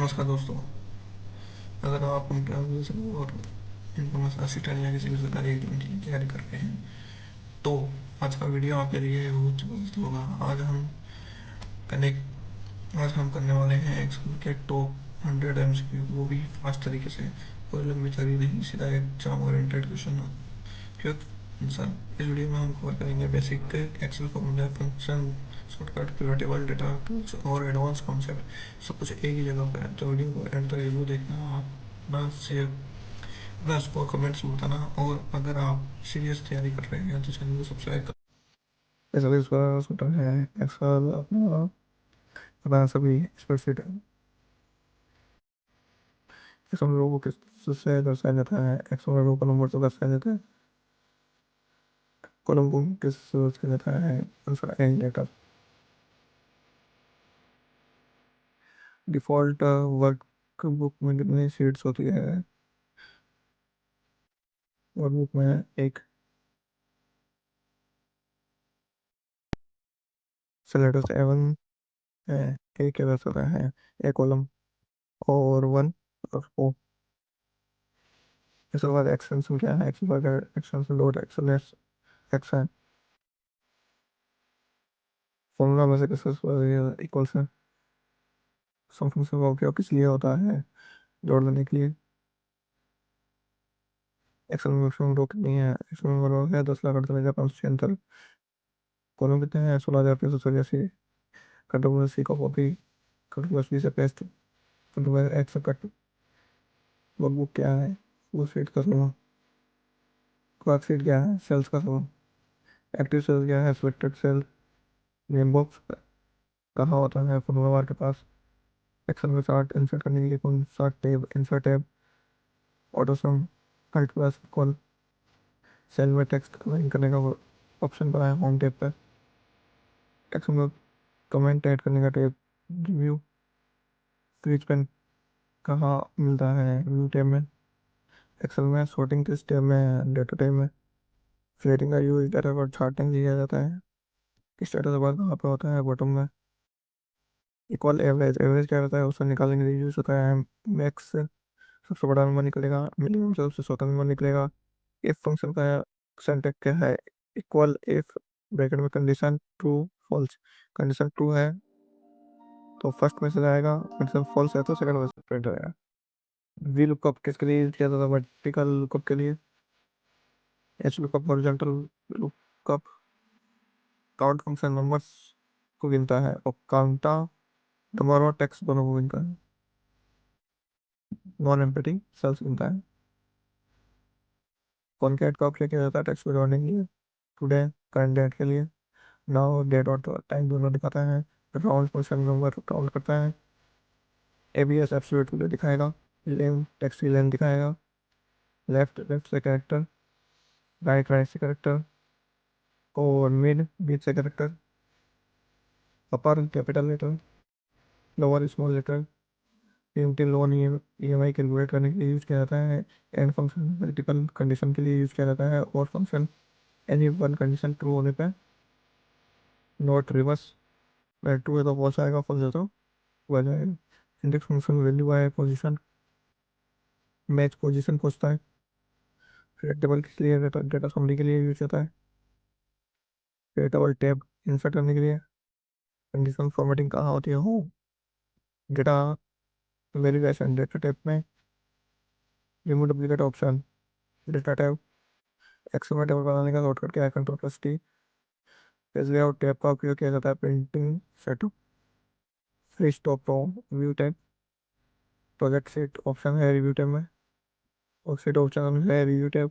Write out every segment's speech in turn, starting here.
नमस्कार दोस्तों। अगर आप कंप्यूटर और इंफॉर्मेशन असिस्टेंट या किसी भी सरकारी एग्जाम की तैयारी कर रहे हैं तो आज का वीडियो आपके लिए बहुत जबरदस्त होगा। करने आज हम करने वाले हैं एक्सेल के टॉप 100 MCQ, वो भी फास्ट तरीके से। कोई लंबी तरीके नहीं, सीधा एग्जाम ओरिएंटेड क्वेश्चन क्यों आंसर। इस वीडियो में हम कवर करेंगे basic Excel formula, function, shortcut, pivot table, data tools और एडवांस कॉन्सेप्ट। सब कुछ एक ही जगह पर है, तो वीडियो को एंड तक जरूर देखना। आप अपना शेयर अपना स्कोर कमेंट्स में बताना, और अगर आप सीरियस तैयारी कर रहे हैं तो चैनल को सब्सक्राइब कर। ऐसा इसका छोटा है एक्सेल अपना अपना सभी स्प्रेडशीट एक्सेल रो को किससे दर्शाया जाता है। एक्सेल रो को नंबर से दर्शाया जाता है। कॉलम को किस से जाता है। Answer and data. Default workbook में कितनी शीट्स होती है? वर्कबुक में एक। सिलेबस एवन है। एक क्या होता है? एक कॉलम और वन और फोर। इसके बाद एक्सटेंशन क्या है? एक्सटेंशन डॉट एक्सएलएस एक्स है। फॉर्मूला में से किसका इक्वल है? सम फंक्शन का उपयोग किस लिए होता है? जोड़ देने के लिए। एक्सेल में मैक्सिमम रो कितनी है? एक्सेल में रो है 10,48,576। कॉलम कितने हैं? 16,384। कंट्रोल सी का कॉपी, कंट्रोल सी से paste, control x cut. Workbook क्या है? वो शीट का समूह। वर्कशीट क्या है? सेल्स का समूह। एक्टिव सेल क्या है? Selected cell. नेम बॉक्स कहाँ होता है? फॉर्मूला बार के पास। एक्सेल में चार्ट इंसर्ट करने के लिए कौन सा tab? Insert tab. Auto sum, height plus call. Cell में टेक्स्ट लाइन करने का ऑप्शन पर है होम टैब पर। एक्सेल में कमेंट ऐड करने का टैब रिव्यू। क्रीज पेन कहाँ मिलता है? व्यू टैब में। एक्सेल में सॉर्टिंग किस टैब में है? डेटा टैब में। फ्लेटिंग का यूज डाटा पर चार्टिंग किया जाता है। स्टेटस बार कहाँ पे होता है? बॉटम में। इक्वल एवरेज, एवरेज क्या रहता है? उससे निकालने के लिए यूज होता है। मैक्स से सबसे बड़ा नंबर निकलेगा, मिनिमम से सबसे छोटा नंबर निकलेगा। इफ फंक्शन का सिंटैक्स क्या है? इक्वल इफ ब्रैकेट में condition true false. Condition true है तो फर्स्ट मैसेज आएगा, कंडीशन फॉल्स है तो सेकंड मैसेज प्रिंट आएगा। वी लुकअप किसके लिए यूज किया जाता है? वर्टिकल लुकअप के लिए। H lookup horizontal lookup. Count function numbers को गिनता है और काउंटा नंबर और टेक्स्ट दोनों को गिनता है। नॉन एम्पटी सेल्स गिनता है। कॉनकैट का उपयोग किया जाता है टेक्स्ट को जोड़ने के लिए। टुडे करंट डेट के लिए। नाउ डेट और टाइम दोनों दिखाता है। राउंड फंक्शन नंबर काउंट करता है। एबीएस एब्सोल्यूट वैल्यू दिखाएगा। लेम टेक्स्ट की लेंथ दिखाएगा। लेफ्ट लेफ्ट से कैरेक्टर, राइट राइट से कैरेक्टर और मिड मिड से character. Upper capital letter, lower small letter. कीमती लोन ईएमआई कैलकुलेट करने के लिए यूज किया जाता है। एंड फंक्शन मल्टीपल कंडीशन के लिए यूज किया जाता है। और function any one condition true होने पे नॉट रिवर्स। ट्रू है तो फॉल्स आएगा, फॉल्स है तो ट्रू आ जाएगा। Index function value by position, match position पूछता है। टेबल के लिए डेटा समरी के लिए यूज होता है। टेबल टैब इंसर्ट करने के लिए। कंडीशन फॉर्मेटिंग कहाँ होती है? हो डेटा वेरिफिकेशन डेटा टैब में। Remove duplicate option data tab. Excel में टेबल बनाने का शॉर्टकट क्या है? Control plus T. Page layout tab का उपयोग किया जाता है printing setup. Freeze top row view tab. Protect sheet option है रिव्यू टैब में। और सेट ऑप्शन है रिव्यू टैब।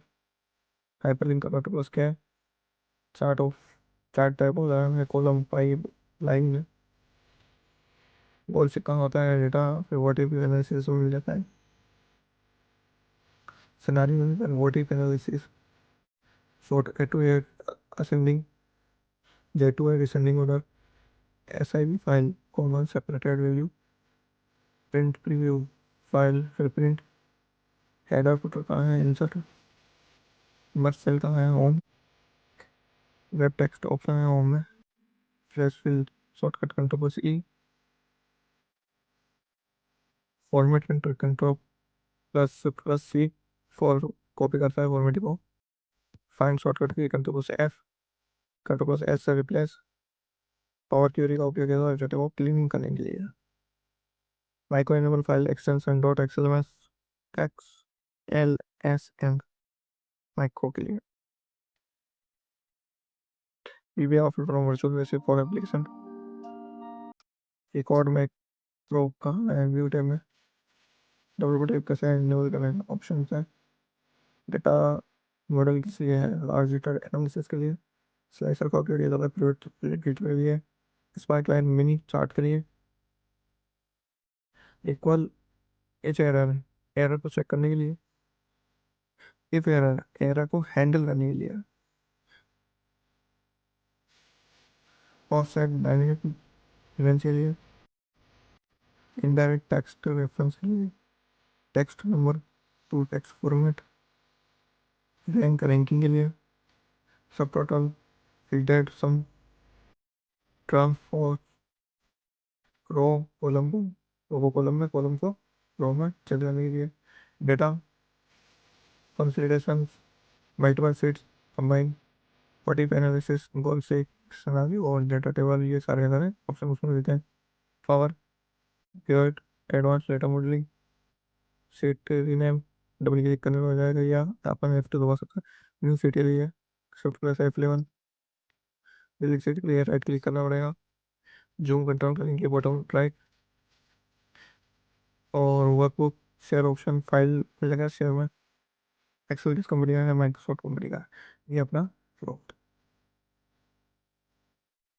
हाइपरलिंक का कंट्रोल प्लस क्या है? चार्ट ऑफ चार्ट टाइप होता है कॉलम पाइप लाइन। गोल से कहाँ होता है डेटा? फिर वोटिव एनालिसिस में मिल जाता है। सिनेरियो में what if analysis. Sort A to A ascending, J to A descending order. SIV file common separated value. Print preview file फिर प्रिंट। हेडर फुटर कहाँ है? इंसर्ट। मर्ज सेल कहाँ है? होम। वेब टेक्स्ट ऑप्शन है home में। Flash fill shortcut control E. Format control plus C for copy करता है format को। Find shortcut key control plus F, control plus S से रिप्लेस। पावर क्वेरी का उपयोग किया जाता है वो क्लीनिंग करने के लिए। Macro enable file extension dot XLSM X L S M macro के लिए। VB offer from Visual Basic for application. Record macro का व्यू टैब में डबल टैप कैसे एनेबल करें ऑप्शन है। डेटा मॉडल किसी है लार्ज डेटा एनालिसिस के लिए। स्लाइसर का उपयोग किया जाता है प्रिडिक्ट के लिए। स्पाइक लाइन मिनी चार्ट के लिए। इक्वल एच एरर, एरर को चेक करने के लिए। इफ एरर, एरर को हैंडल करने के लिए। ऑफसेट डायनेमिक इवेंट्स के लिए। इनडायरेक्ट टेक्स्ट रेफरेंस के लिए। Text number two text format. Ranking के लिए। सब टोटल फिल्टर्ड सम ट्रांसफॉर रो कॉलम को रो कॉलम में कॉलम को रो में चले जाने के लिए। Data consideration multiple sheets combine what analysis goal seek scenario और डेटा टेबल, ये सारे सारे ऑप्शन उसमें देते हैं। Power pure advance data modelling seat rename double click करने हो जाएगा या अपन F2 दबा सकते हैं। न्यू सीट के लिए shift plus F11। Delete seat के लिए राइट क्लिक करना पड़ेगा। जूम कंट्रोल करेंगे बॉटम राइट। और वर्कबुक शेयर ऑप्शन फाइल मिल जाएगा शेयर में। एक्सेल किस कंपनी का है, माइक्रोसॉफ्ट कंपनी का है। ये अपना